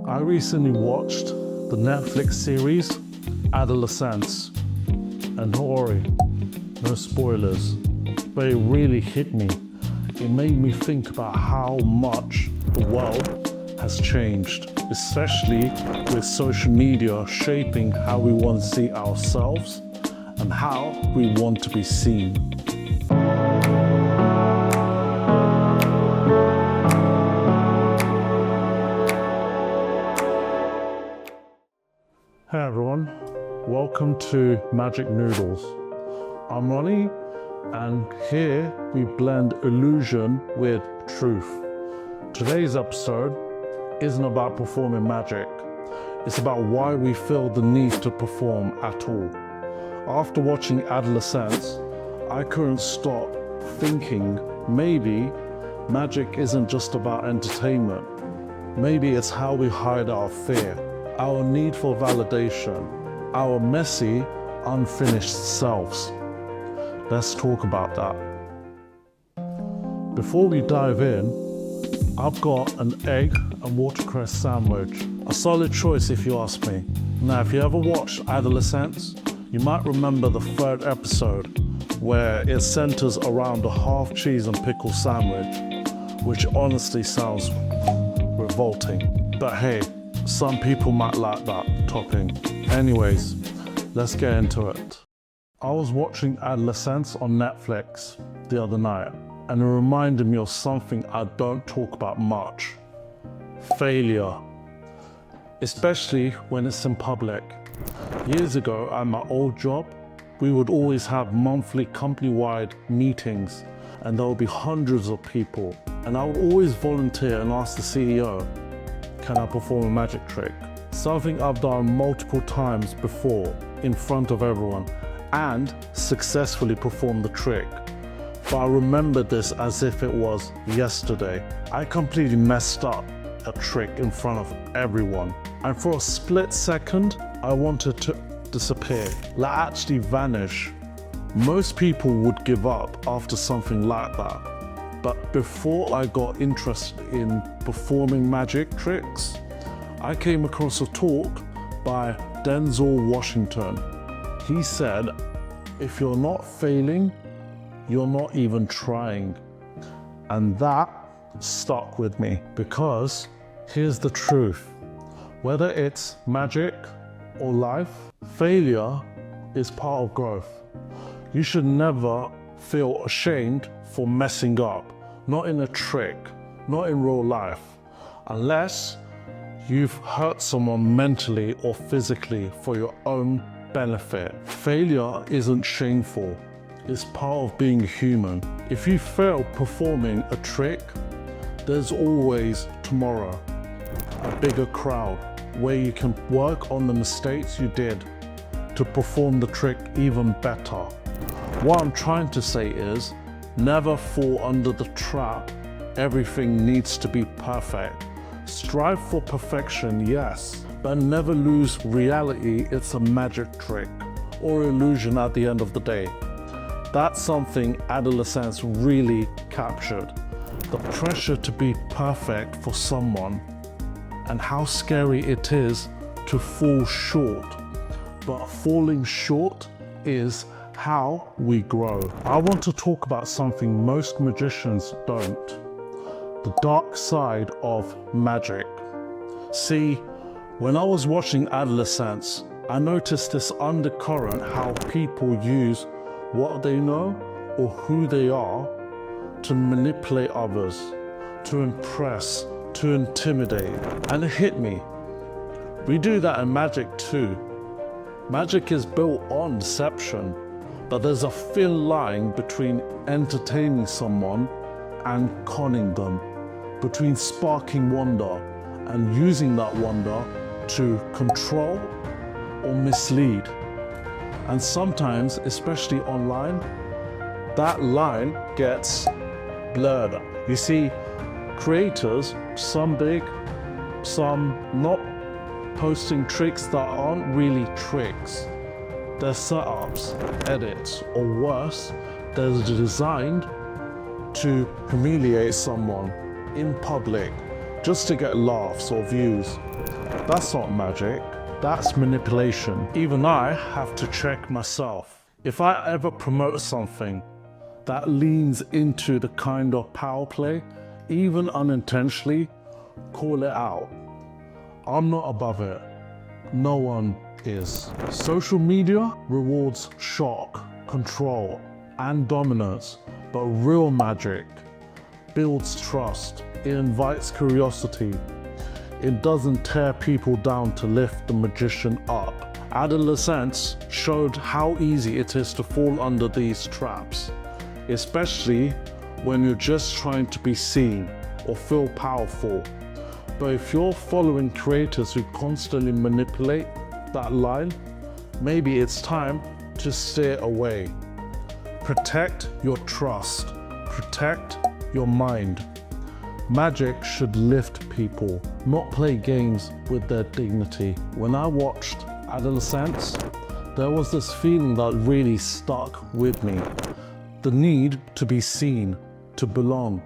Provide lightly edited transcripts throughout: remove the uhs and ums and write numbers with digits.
I recently watched the Netflix series Adolescence, and don't worry, no spoilers, but it really hit me. It made me think about how much the world has changed, especially with social media shaping how we want to see ourselves and how we want to be seen. Hey everyone, welcome to Magic Noodles. I'm Ronnie, and here we blend illusion with truth. Today's episode isn't about performing magic. It's about why we feel the need to perform at all. After watching Adolescence, I couldn't stop thinking maybe magic isn't just about entertainment. Maybe it's how we hide our fear, our need for validation, our messy, unfinished selves. Let's talk about that. Before we dive in, I've got an egg and watercress sandwich. A solid choice if you ask me. Now, if you ever watched Adolescence, you might remember the third episode where it centers around a half cheese and pickle sandwich, which honestly sounds revolting. But hey, some people might like that topping. Anyways, let's get into it. I was watching Adolescence on Netflix the other night, and it reminded me of something I don't talk about much. Failure. Especially when it's in public. Years ago at my old job, we would always have monthly company-wide meetings, and there would be hundreds of people, and I would always volunteer and ask the CEO, can I perform a magic trick? Something I've done multiple times before in front of everyone and successfully performed the trick. But I remember this as if it was yesterday. I completely messed up a trick in front of everyone. And for a split second, I wanted to disappear, like actually vanish. Most people would give up after something like that. But before I got interested in performing magic tricks, I came across a talk by Denzel Washington. He said, if you're not failing, you're not even trying. And that stuck with me, because here's the truth. Whether it's magic or life, failure is part of growth. You should never feel ashamed for messing up, not in a trick, not in real life, unless you've hurt someone mentally or physically for your own benefit. Failure isn't shameful, it's part of being human. If you fail performing a trick, there's always tomorrow, a bigger crowd, where you can work on the mistakes you did to perform the trick even better. What I'm trying to say is, never fall under the trap, everything needs to be perfect. Strive for perfection, yes, but never lose reality it's a magic trick or illusion at the end of the day. That's something Adolescence really captured. The pressure to be perfect for someone and how scary it is to fall short. But falling short is how we grow. I want to talk about something most magicians don't. The dark side of magic. See, when I was watching Adolescence, I noticed this undercurrent how people use what they know or who they are to manipulate others, to impress, to intimidate. And it hit me. We do that in magic too. Magic is built on deception. But there's a thin line between entertaining someone and conning them, between sparking wonder and using that wonder to control or mislead. And sometimes, especially online, that line gets blurred. You see, creators, some big, some not, posting tricks that aren't really tricks. They're setups, edits, or worse, they're designed to humiliate someone in public just to get laughs or views. That's not magic, that's manipulation. Even I have to check myself. If I ever promote something that leans into the kind of power play, even unintentionally, call it out. I'm not above it. No one is. Social media rewards shock, control, and dominance, but real magic builds trust. It invites curiosity. It doesn't tear people down to lift the magician up. Adolescence showed how easy it is to fall under these traps, especially when you're just trying to be seen or feel powerful. But if you're following creators who constantly manipulate that line, maybe it's time to steer away. Protect your trust. Protect your mind. Magic should lift people, not play games with their dignity. When I watched Adolescence, there was this feeling that really stuck with me. The need to be seen, to belong.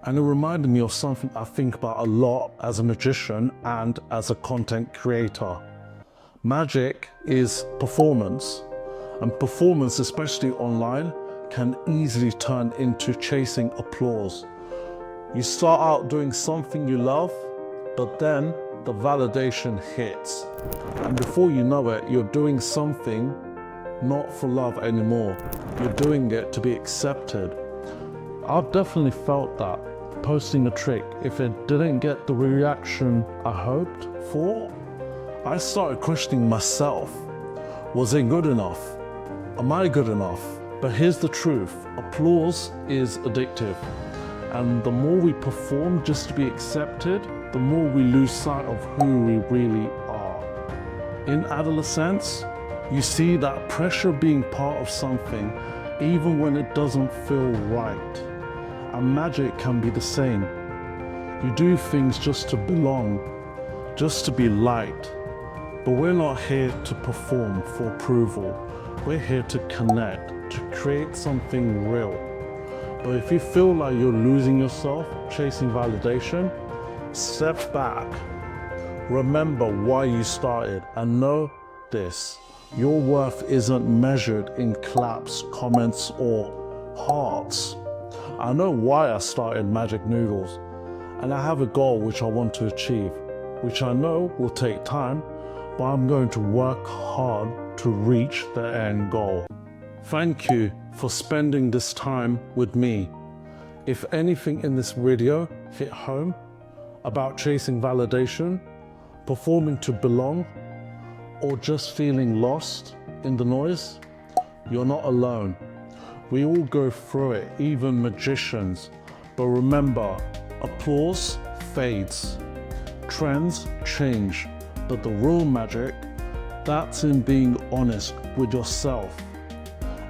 And it reminded me of something I think about a lot as a magician and as a content creator. Magic is performance, and performance, especially online, can easily turn into chasing applause. You start out doing something you love, but then the validation hits. And before you know it, you're doing something not for love anymore. You're doing it to be accepted. I've definitely felt that. Posting a trick, if it didn't get the reaction I hoped for, I started questioning myself. Was it good enough? Am I good enough? But here's the truth, applause is addictive. And the more we perform just to be accepted, the more we lose sight of who we really are. In Adolescence, you see that pressure being part of something, even when it doesn't feel right. And magic can be the same. You do things just to belong, just to be liked. But we're not here to perform for approval. We're here to connect, to create something real. But if you feel like you're losing yourself, chasing validation, step back. Remember why you started, and know this. Your worth isn't measured in claps, comments, or hearts. I know why I started Magic Noodles, and I have a goal which I want to achieve, which I know will take time, but I'm going to work hard to reach the end goal. Thank you for spending this time with me. If anything in this video hit home about chasing validation, performing to belong, or just feeling lost in the noise, you're not alone. We all go through it, even magicians. But remember, applause fades. Trends change, but the real magic, that's in being honest with yourself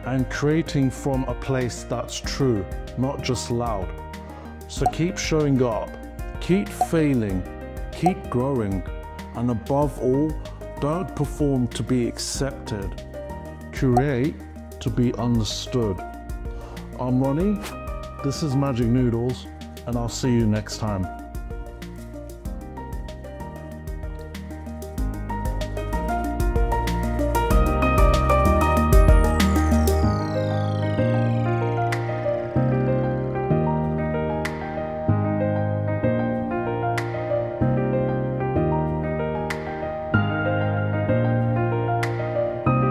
and creating from a place that's true, not just loud. So keep showing up, keep failing, keep growing, and above all, don't perform to be accepted. Create to be understood. I'm Ronnie, this is Magic Noodles, and I'll see you next time.